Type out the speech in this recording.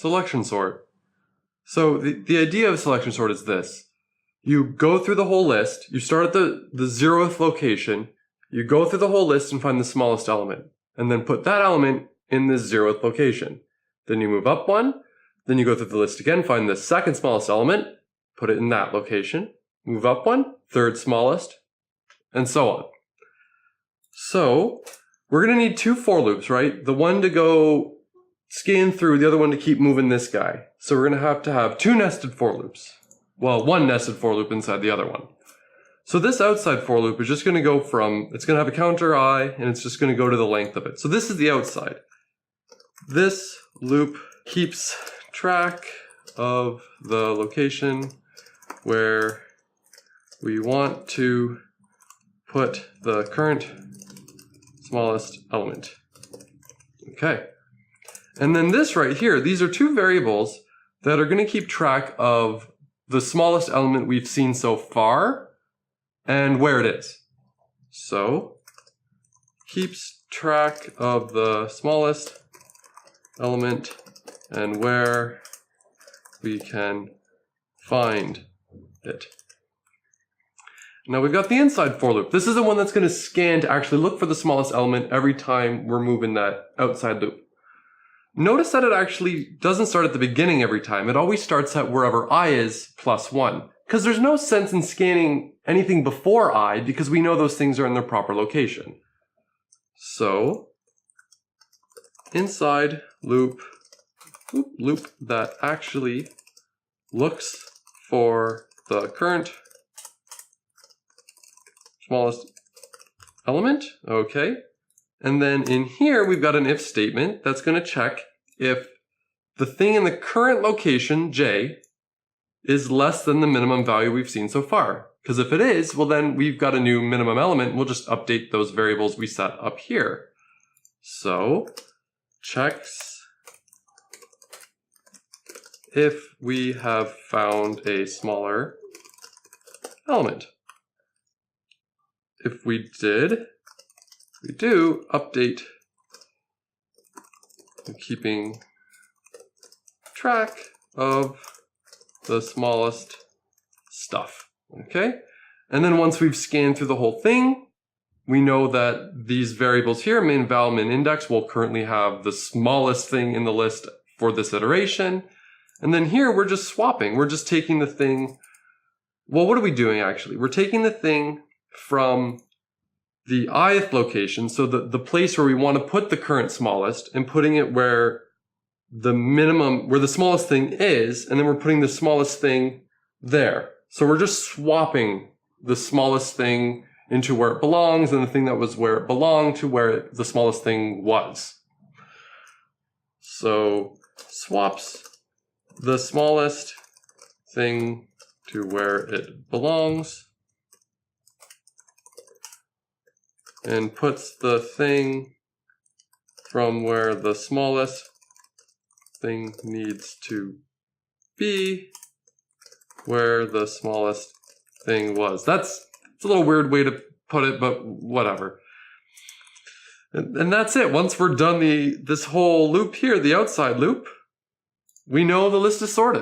selection sort. So the idea of selection sort is this. You go through the whole list, you start at the 0th location, you go through the whole list and find the smallest element, and then put that element in the 0th location. Then you move up one, then you go through the list again, find the second smallest element, put it in that location, move up one, third smallest, and so on. So we're going to need 2 for loops, right? The one to go scan through, the other one to keep moving this guy. So we're going to have 2 nested for loops. Well, 1 nested for loop inside the other one. So this outside for loop is just going to go from, it's going to have a counter I, and it's just going to go to the length of it. So this is the outside. This loop keeps track of the location where we want to put the current smallest element. Okay. And then this right here, these are 2 variables that are going to keep track of the smallest element we've seen so far and where it is. So, keeps track of the smallest element and where we can find it. Now we've got the inside for loop. This is the one that's going to scan to actually look for the smallest element every time we're moving that outside loop. Notice that it actually doesn't start at the beginning every time. It always starts at wherever I is plus 1. Because there's no sense in scanning anything before I because we know those things are in their proper location. So, inside loop that actually looks for the current smallest element, okay. And then in here, we've got an if statement that's going to check if the thing in the current location, J, is less than the minimum value we've seen so far. Because if it is, well then we've got a new minimum element. We'll just update those variables we set up here. So, checks if we have found a smaller element. If we did, we do update keeping track of the smallest stuff, okay? And then once we've scanned through the whole thing, we know that these variables here, min, val, min, index, will currently have the smallest thing in the list for this iteration. And then here we're just swapping. We're just taking the thing, well, what are we doing actually? We're taking the thing from the ith location, so the place where we want to put the current smallest, and putting it where the minimum, where the smallest thing is, and then we're putting the smallest thing there. So we're just swapping the smallest thing into where it belongs, and the thing that was where it belonged to where the smallest thing was. So swaps the smallest thing to where it belongs, and puts the thing from where the smallest thing needs to be where the smallest thing was. It's a little weird way to put it, but whatever. And that's it. Once we're done this whole loop here, the outside loop, we know the list is sorted.